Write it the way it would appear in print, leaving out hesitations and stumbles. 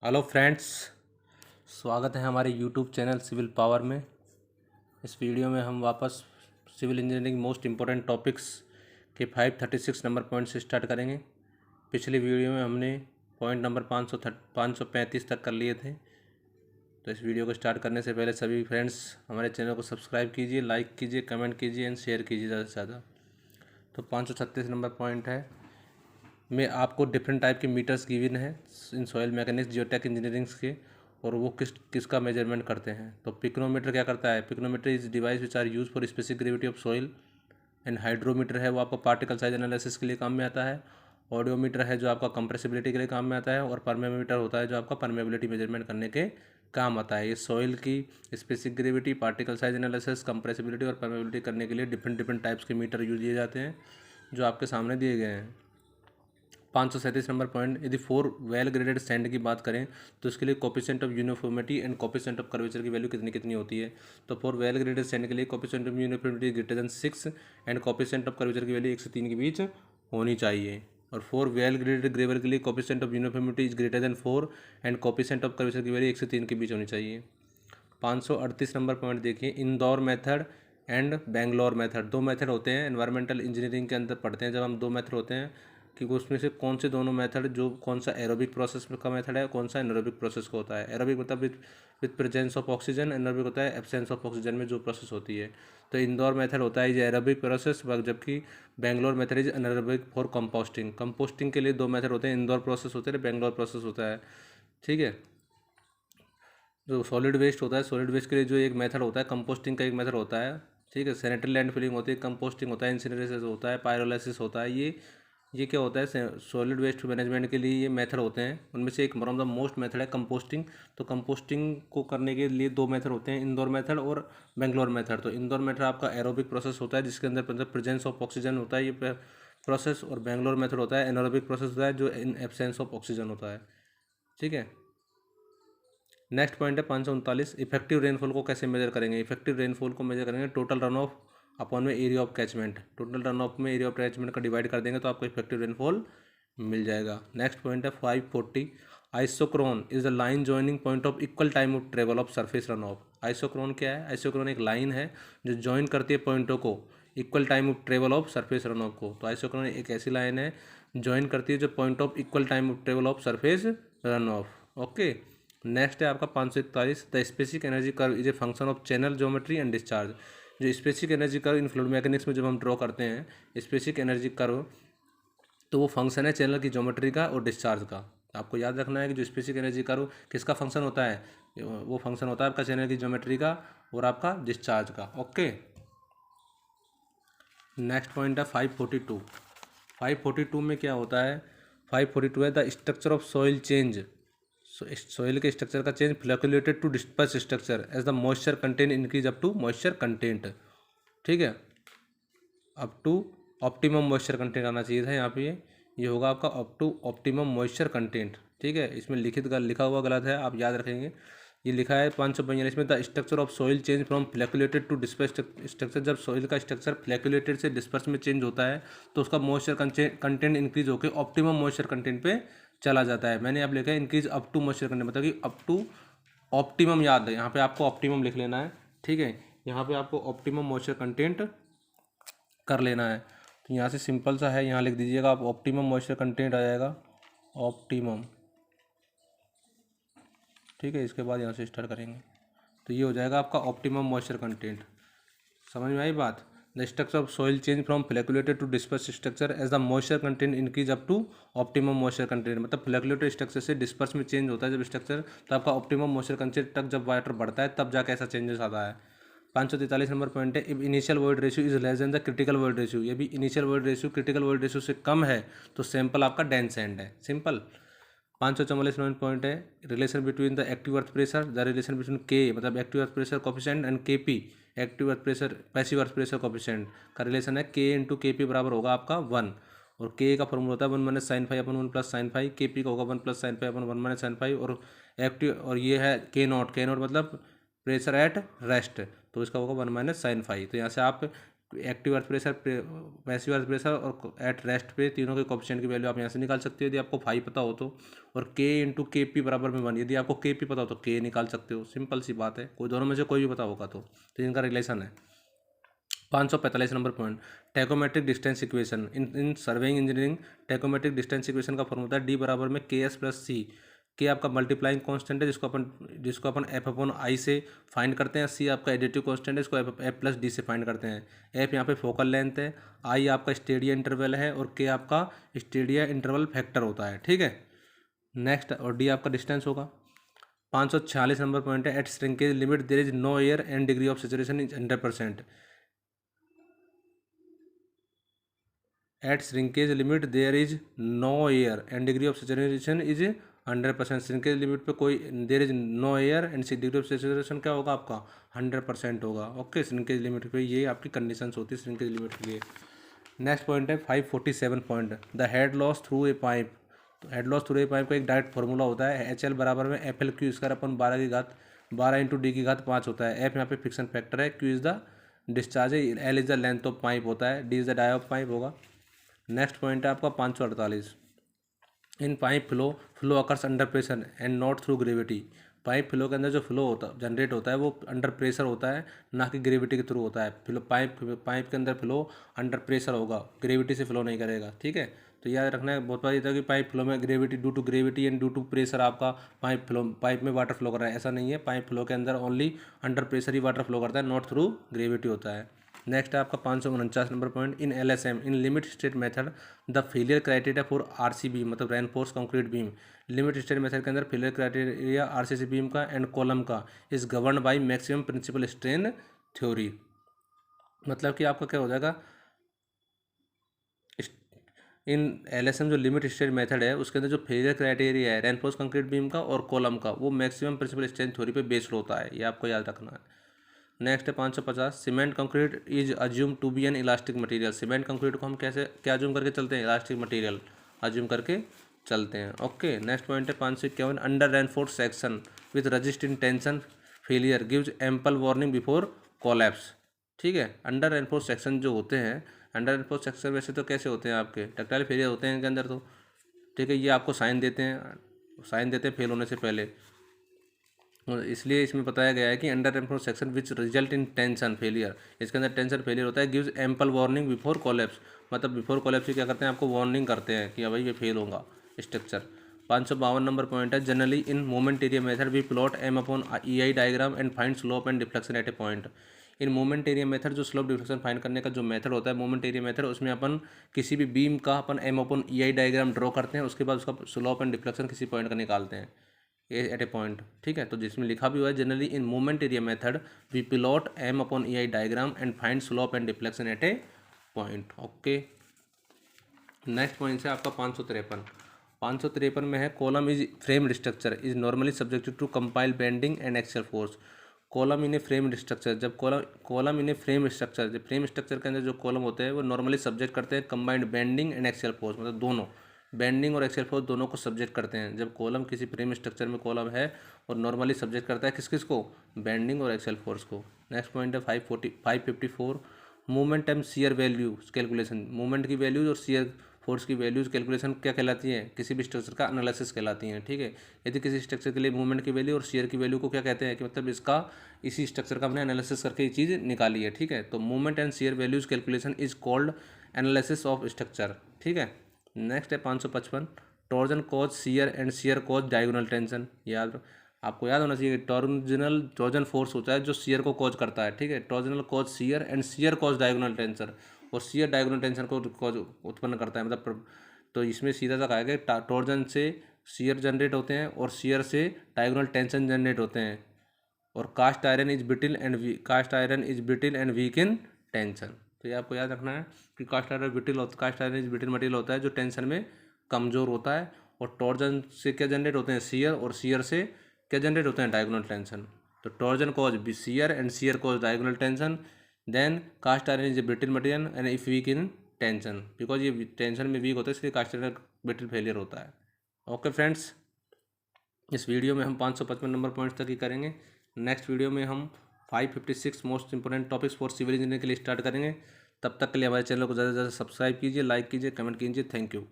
Hello friends, स्वागत है हमारे यूट्यूब चैनल सिविल पावर में। इस वीडियो में हम वापस civil engineering most important topics के 536 नंबर पॉइंट से स्टार्ट करेंगे। पिछली वीडियो में हमने पॉइंट नंबर 535 तक कर लिए थे। तो इस वीडियो को स्टार्ट करने से पहले सभी फ्रेंड्स हमारे चैनल को सब्सक्राइब कीजिए, लाइक कीजिए, कमेंट कीजिए एंड शेयर कीजिए ज़्यादा से ज़्यादा। तो 536 नंबर पॉइंट है में आपको डिफरेंट टाइप के मीटर्स गिवन है in soil mechanics geotech engineerings के, और वो किसका मेजरमेंट करते हैं। तो पिक्नोमीटर क्या करता है? Pycnometer is device which are use for specific gravity of soil. And hydrometer है वो आपका पार्टिकल साइज एनालिसिस के लिए काम में आता है। ऑडियोमीटर है जो आपका कंप्रेसिबिलिटी के लिए काम में आता है। और परमेमीटर होता है जो आपका परमेबिलिटी मेजरमेंट करने के काम आता है। ये सॉइल की specific gravity, particle size analysis, compressibility और परमेबिलिटी करने के लिए डिफरेंट डिफरेंट टाइप्स के मीटर यूज किए जाते हैं जो आपके सामने दिए गए हैं। 537 नंबर पॉइंट, यदि 4 वेल ग्रेडेड सैंड की बात करें तो इसके लिए coefficient of uniformity and coefficient of curvature की वैल्यू कितनी कितनी होती है। तो 4 वेल ग्रेडेड सैंड के लिए coefficient of uniformity greater than 6 and coefficient of curvature की वैल्यू 1 से 3 के बीच होनी चाहिए। और 4 वेल ग्रेडेड ग्रेवल के लिए coefficient of uniformity is greater than 4 and coefficient of curvature की वैल्यू 1 से 3 के बीच होनी चाहिए। 538 नंबर पॉइंट देखिए, Indore method and Bangalore method, दो मेथड होते हैं एनवायरमेंटल इंजीनियरिंग के अंदर पढ़ते हैं जब हम। दो मेथड होते हैं कि उसमें से कौन से दोनों मेथड, जो कौन सा एरोबिक प्रोसेस का मेथड है, कौन सा एनारोबिक प्रोसेस का होता है। एरोबिक मतलब with presence of oxygen, anaerobic होता है एब्सेंस ऑफ ऑक्सीजन में जो प्रोसेस होती है। तो इंदौर मेथड होता है ये एरोबिक प्रोसेस, जबकि Bangalore method is anaerobic for composting. Composting के लिए दो मेथड होते हैं, इंदौर प्रोसेस होता है, बेंगलोर प्रोसेस होता है। ठीक है। जो सॉलिड वेस्ट होता है, सॉलिड वेस्ट के लिए जो एक मेथड होता है कंपोस्टिंग का एक मेथड होता है। ठीक है। सैनिटरी लैंड फिलिंग होती है, कंपोस्टिंग होता है, इंसिनरेशन होता है, पायरोलाइसिस होता है। ये क्या होता है? सॉलिड वेस्ट मैनेजमेंट के लिए ये मेथड होते हैं। उनमें से एक one of the most method है कंपोस्टिंग। तो कंपोस्टिंग को करने के लिए दो मेथड होते हैं, इंदौर मेथड और बेंगलोर मेथड। तो इंदौर मेथड आपका एरोबिक प्रोसेस होता है जिसके अंदर प्रेजेंस ऑफ ऑक्सीजन होता है ये प्रोसेस, और बेंगलोर मेथड होता है एनारोबिक प्रोसेस होता है जो इन एब्सेंस ऑफ ऑक्सीजन होता है। ठीक है। नेक्स्ट पॉइंट है 539, इफेक्टिव रेनफॉल को कैसे मेजर करेंगे। इफेक्टिव रेनफॉल को मेजर करेंगे टोटल रन ऑफ अपॉन में area of catchment. Total run of में एरिया ऑफ कैचमेंट का डिवाइड कर देंगे तो आपको इफेक्टिव रेनफॉल मिल जाएगा। नेक्स्ट पॉइंट है 540, isochrone is the line joining point of equal time of travel of surface run off. Isochrone क्या है? आइसोक्रोन एक लाइन है जो जॉइन करती है पॉइंटों को equal time of travel of surface run of को। तो आइसोक्रोन एक ऐसी लाइन है जॉइन करती है जो point of equal time of travel of surface run off. Okay. Next है आपका 541, the specific energy curve is a function of channel geometry and discharge. जो specific energy curve in fluid mechanics में जब हम draw करते हैं specific energy curve, तो वो फंक्शन है चैनल की ज्योमेट्री का और डिस्चार्ज का। आपको याद रखना है कि जो स्पेसिफिक एनर्जी कर्व किसका फंक्शन होता है, वो फंक्शन होता है आपका चैनल की ज्योमेट्री का और आपका डिस्चार्ज का। ओके। नेक्स्ट पॉइंट है 542। 542 में क्या होता है? 542 है the structure of soil change. Soil के स्ट्रक्चर का change flocculated to disperse structure as the moisture content increase up to moisture content. ठीक है। Up to optimum moisture content आना चाहिए था यहाँ पे। ये होगा आपका up to optimum moisture content. ठीक है। इसमें लिखा हुआ गलत है, आप याद रखेंगे। ये लिखा है 542 में the structure of soil change from flocculated to disperse structure. जब सॉइल का स्ट्रक्चर फ्लैक्यूलेटेड से डिस्पर्स में चेंज होता है तो उसका मॉइस्चर कंटेंट इंक्रीज होकर ऑप्टिमम मॉइस्चर कंटेंट पे चला जाता है। मैंने अब लिखा है increase up to moisture content, मतलब कि अप टू ऑप्टिमम। याद है यहाँ पे आपको ऑप्टिमम लिख लेना है। ठीक है। यहाँ पे आपको ऑप्टिमम मॉइस्चर कंटेंट कर लेना है। तो यहाँ से सिंपल सा है, यहाँ लिख दीजिएगा आप ऑप्टिमम मॉइस्चर कंटेंट आ जाएगा ऑप्टिमम। ठीक है। इसके बाद यहाँ से स्टार्ट करेंगे तो ये हो जाएगा आपका ऑप्टिमम मॉइस्चर कंटेंट। समझ में आई बात? The structure of soil change from flocculated to disperse structure as the moisture content increase up to optimum moisture content. मतलब फ्लैक्यूलेटेड स्ट्रक्चर से डिस्पर्स में चेंज होता है जब स्ट्रक्चर, तो आपका ऑप्टिमम मॉइस्चर कंटेंट तक जब वाटर बढ़ता है तब जाके ऐसा चेंजेस आता है। 543 नंबर पॉइंट है, if initial void ratio is less than the critical void ratio. ये भी initial void ratio critical void ratio से कम है तो सैंपल आपका डेंस एंड है। सिंपल। 544 नंबर पॉइंट है, relation between the active earth pressure, the relation between K मतलब active earth pressure coefficient and K P active earth pressure passive earth pressure coefficient का relation है K into के P बराबर होगा आपका 1। और के का फॉर्मूला होता है 1 माइनस साइन फाइव अपन 1 प्लस साइन फाइव। के पी का होगा 1 प्लस साइन फाइव अपन 1 माइनस साइन फाइव। और एक्टिव, और ये है के नॉट। के नॉट मतलब प्रेशर एट रेस्ट, तो इसका होगा 1 माइनस साइन फाइव। तो यहाँ से आप active earth pressure, passive earth pressure और एट रेस्ट पे, तीनों के कोएफिशिएंट की वैल्यू आप यहाँ से निकाल सकते हो यदि आपको फाई पता हो तो। और के इंटू के पी बराबर में 1, यदि आपको के पी पता हो तो के निकाल सकते हो, सिंपल सी बात है, कोई दोनों में से कोई भी पता होगा तो इनका रिलेशन है। 545 नंबर पॉइंट, टैकोमेट्रिक डिस्टेंस इक्वेशन। इन सर्वेइंग इंजीनियरिंग टैकोमेट्रिक डिस्टेंस इक्वेशन का फॉर्मूला है डी बराबर में के एस प्लस सी। के आपका मल्टीप्लाइंग कांस्टेंट है जिसको अपन एफ अपॉन आई से फाइंड करते हैं। सी आपका एडिटिव कांस्टेंट है, इसको एफ प्लस डी से फाइंड करते हैं। एफ यहाँ पे फोकल लेंथ है, आई आपका स्टेडिया इंटरवल है और के आपका स्टेडिया इंटरवल फैक्टर होता है, ठीक है। नेक्स्ट, और डी आपका डिस्टेंस होगा। 546 नंबर पॉइंट है, at shrinkage limit there is no air and degree of saturation is 100%। At shrinkage limit there is no air and degree of saturation is 100%। Shrinkage limit पे कोई there is no air and degree of saturation क्या होगा आपका 100% होगा। Okay, shrinkage limit पे ये आपकी conditions होती है श्रिंकेज लिमिट के लिए। नेक्स्ट पॉइंट है 547 point, the head loss through a pipe. तो head loss through a pipe का एक डायरेक्ट फार्मूला होता है, एच एल बराबर में F L Q square upon 12 into D की घात 5 होता है। एफ यहाँ पे फिक्सन फैक्टर है, Q is the discharge, L is the length of pipe होता है, D is the dia of pipe होगा। नेक्स्ट पॉइंट है आपका 548, in pipe flow occurs under pressure and not through gravity. Pipe flow के अंदर जो flow होता generate होता है वो अंडर प्रेशर होता है, ना कि ग्रेविटी के थ्रू होता है। फ्लो पाइप के अंदर फ्लो अंडर प्रेशर होगा, ग्रेविटी से फ्लो नहीं करेगा, ठीक है। तो याद रखना है, बहुत बार ये था कि पाइप फ्लो में gravity due to gravity and due to pressure आपका पाइप में वाटर फ्लो कर रहा है, ऐसा नहीं है। पाइप फ्लो के अंदर ओनली अंडर प्रेशर ही वाटर फ्लो करता है, नॉट थ्रू ग्रेविटी होता है। नेक्स्ट है आपका 549 number point, in LSM in limit state method the failure criteria for RCB मतलब reinforce concrete beam. Limit state method के अंदर फेलियर क्राइटेरिया आरसीसी बीम का एंड कॉलम का is govern by maximum principal strain theory. मतलब कि आपका क्या हो जाएगा, इन एलएसएम जो लिमिट स्टेट मेथड है उसके अंदर जो फेलियर क्राइटेरिया है रेनफोर्स कंक्रीट बीम का और कॉलम का, वो मैक्सिमम प्रिंसिपल स्ट्रेन थ्योरी पे बेस्ड होता है, ये आपको याद रखना है। नेक्स्ट है 550, cement concrete is assume to be an elastic material. Cement concrete को हम कैसे क्या अज्यूम करके चलते हैं, इलास्टिक मटेरियल अज्यूम करके चलते हैं। ओके, नेक्स्ट पॉइंट है 551, under reinforce section with resist in tension failure gives ample warning before collapse. ठीक है, अंडर रेनफोर्स सेक्शन जो होते हैं, अंडर रेनफोर्स सेक्शन वैसे तो कैसे होते हैं आपके डक्टाइल फेलियर होते हैं इनके अंदर तो, ठीक है। ये आपको साइन देते हैं फेल होने से पहले, और इसलिए इसमें बताया गया है कि under reinforce section which result in tension failure, इसके अंदर टेंशन फेलियर होता है, gives ample warning before collapse. मतलब बिफोर कोलैप्स क्या करते हैं, आपको वार्निंग करते हैं कि भाई ये फेल होगा स्ट्रक्चर। 552 नंबर पॉइंट है, generally in moment area method we plot M upon E I diagram and find slope and deflection at a point. In moment area method जो स्लोप डिफ्लेक्शन फाइंड करने का जो method होता है moment area method, उसमें अपन किसी भी beam का अपन M upon E I diagram draw करते हैं, उसके बाद उसका स्लोप एंड डिफ्लेक्शन किसी पॉइंट का निकालते हैं एट ए पॉइंट, ठीक है। तो जिसमें लिखा भी हुआ है, generally in moment area method we plot M upon E I diagram and find slope and deflection at a point. Okay, next point है आपका 553 में है, column is frame structure is normally subjected to combined bending and axial force. Column in a frame structure, जब column in a frame structure, जब frame structure के अंदर जो column होते हैं वो नॉर्मली सब्जेक्ट करते हैं combined bending and axial force, मतलब दोनों बेंडिंग और एक्सियल फोर्स दोनों को सब्जेक्ट करते हैं। जब कॉलम किसी फ्रेम स्ट्रक्चर में कॉलम है और नॉर्मली सब्जेक्ट करता है किस को, बेंडिंग और एक्सियल फोर्स को। नेक्स्ट पॉइंट है 554, movement and shear values calculation. Movement की वैल्यूज और शियर फोर्स की वैल्यूज कैलकुलेशन क्या कहलाती है, किसी भी स्ट्रक्चर का एनालिसिस कहलाती हैं, ठीक है। यदि किसी स्ट्रक्चर के लिए मूवमेंट की वैल्यू और शेयर की वैल्यू को क्या कहते हैं कि मतलब इसका इसी स्ट्रक्चर का हमने एनालिसिस करके ये चीज़ निकाली है, ठीक है। तो movement and share values calculation is called analysis of structure, ठीक है। नेक्स्ट है 555, torsion causes shear and shear causes diagonal tension. आपको याद होना चाहिए, टॉर्जन फोर्स होता है जो शियर को कॉज करता है, ठीक है। Torsional cause shear and shear causes diagonal tension, और शियर डायगोनल टेंशन को कॉज उत्पन्न करता है, मतलब तो इसमें सीधा सा कहा गया टॉर्जन से शियर जनरेट होते हैं और शियर से डायगोनल टेंशन जनरेट होते हैं। और cast iron is brittle and weak in tension. तो ये आपको याद रखना है कि cast iron is brittle material होता है जो टेंशन में कमज़ोर होता है, और टॉर्जन से क्या जनरेट होते हैं, शियर, और शियर से क्या जनरेट होते हैं, डायगोनल टेंशन। तो torsion causes shear and shear causes diagonal tension, then cast iron is a brittle material and if weak in tension, because ये टेंशन में वीक होता है इसलिए कास्ट आयरन ब्रिटल फेलियर होता है। ओके फ्रेंड्स, इस video में हम 555 नंबर पॉइंट्स तक ही करेंगे। नेक्स्ट वीडियो में हम 556 most important topics for civil engineering के लिए स्टार्ट करेंगे। तब तक के लिए हमारे चैनल को ज़्यादा से ज़्यादा सब्सक्राइब कीजिए, लाइक कीजिए, कमेंट कीजिए। Thank you.